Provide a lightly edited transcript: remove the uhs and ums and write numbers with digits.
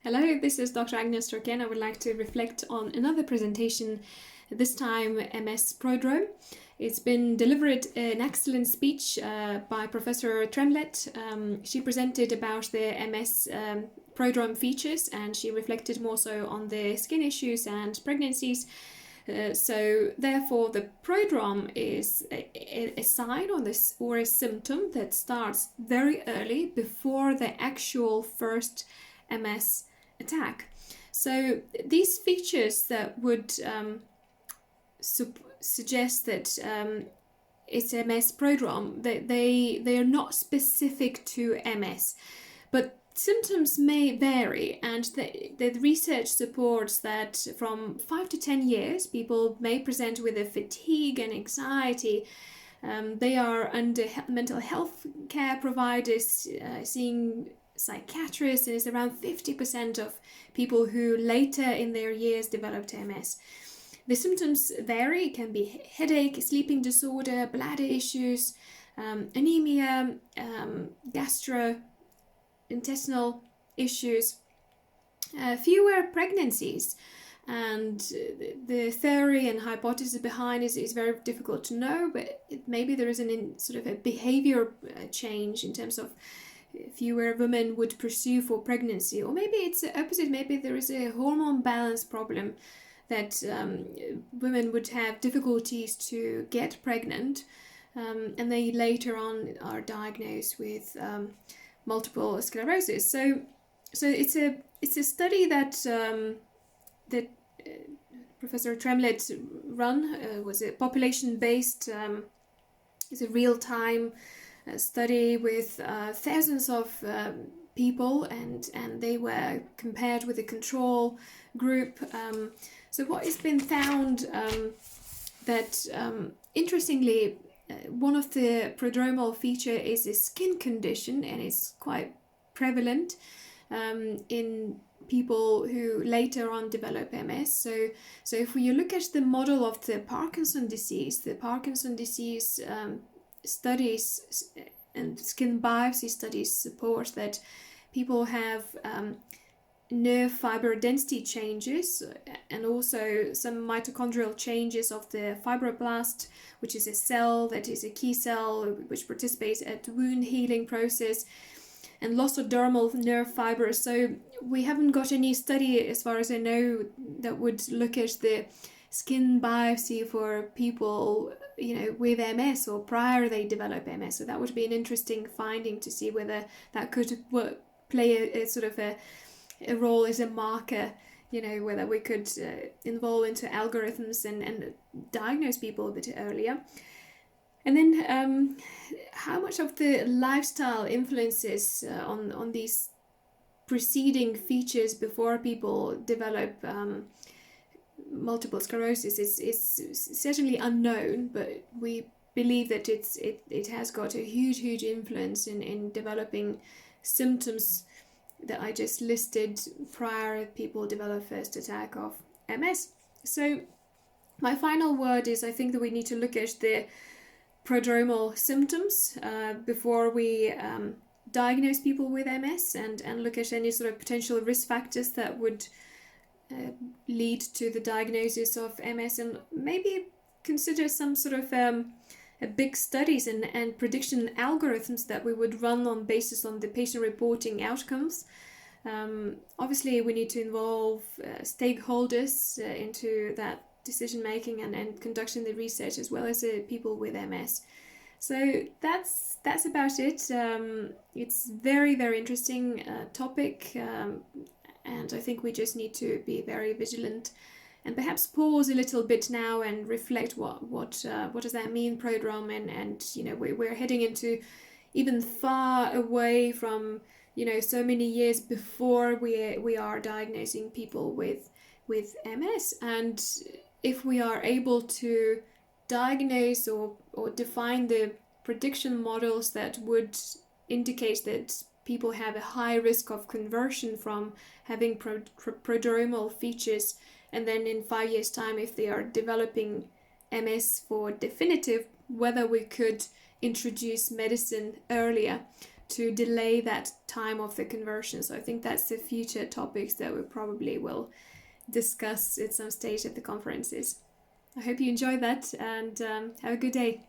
Hello, this is Dr. Agne Straukiene. I would like to reflect on another presentation, this time MS Prodrome. It's been delivered an excellent speech by Professor Tremlett. She presented about the MS Prodrome features, and she reflected more so on the skin issues and pregnancies. So therefore the prodrome is a sign on this, or a symptom that starts very early before the actual first MS attack. So these features that would suggest that it's MS prodrome, they are not specific to MS, but symptoms may vary, and the research supports that from 5 to 10 years people may present with a fatigue and anxiety. They are under mental health care providers, seeing psychiatrists, and it's around 50% of people who later in their years developed MS. The symptoms vary. It can be headache, sleeping disorder, bladder issues, anemia, gastrointestinal issues, fewer pregnancies. And the theory and hypothesis behind is very difficult to know, but maybe there is sort of a behavior change in terms of fewer women would pursue for pregnancy, or maybe it's the opposite. Maybe there is a hormone balance problem that women would have difficulties to get pregnant, and they later on are diagnosed with multiple sclerosis. So it's a study that Professor Tremlett run. Was a population-based. It's a real-time study with thousands of people, and they were compared with a control group. So what has been found that interestingly, one of the prodromal feature is a skin condition, and it's quite prevalent in people who later on develop MS. So if you look at the model of the Parkinson disease studies and skin biopsy studies support that people have nerve fiber density changes, and also some mitochondrial changes of the fibroblast, which is a cell that is a key cell which participates at the wound healing process, and loss of dermal nerve fibers. So we haven't got any study, as far as I know, that would look at the skin biopsy for people, with MS or prior they develop MS. So that would be an interesting finding to see whether that could play a sort of a role as a marker, whether we could involve into algorithms and diagnose people a bit earlier. And then how much of the lifestyle influences on these preceding features before people develop multiple sclerosis is certainly unknown, but we believe that it has got a huge influence in developing symptoms that I just listed prior people develop first attack of MS. So my final word is, I think that we need to look at the prodromal symptoms before we diagnose people with MS, and look at any sort of potential risk factors that would lead to the diagnosis of MS, and maybe consider some sort of big studies and prediction algorithms that we would run on basis on the patient reporting outcomes. Obviously we need to involve stakeholders into that decision making and conducting the research, as well as people with MS. So that's about it. It's very interesting topic, and I think we just need to be very vigilant and perhaps pause a little bit now and reflect what does that mean, prodrome, and we're heading into even far away from so many years before we are diagnosing people with MS. And if we are able to diagnose or define the prediction models that would indicate that people have a high risk of conversion from having prodromal features, and then in 5 years' time, if they are developing MS for definitive, whether we could introduce medicine earlier to delay that time of the conversion. So I think that's the future topics that we probably will discuss at some stage at the conferences. I hope you enjoy that, and have a good day.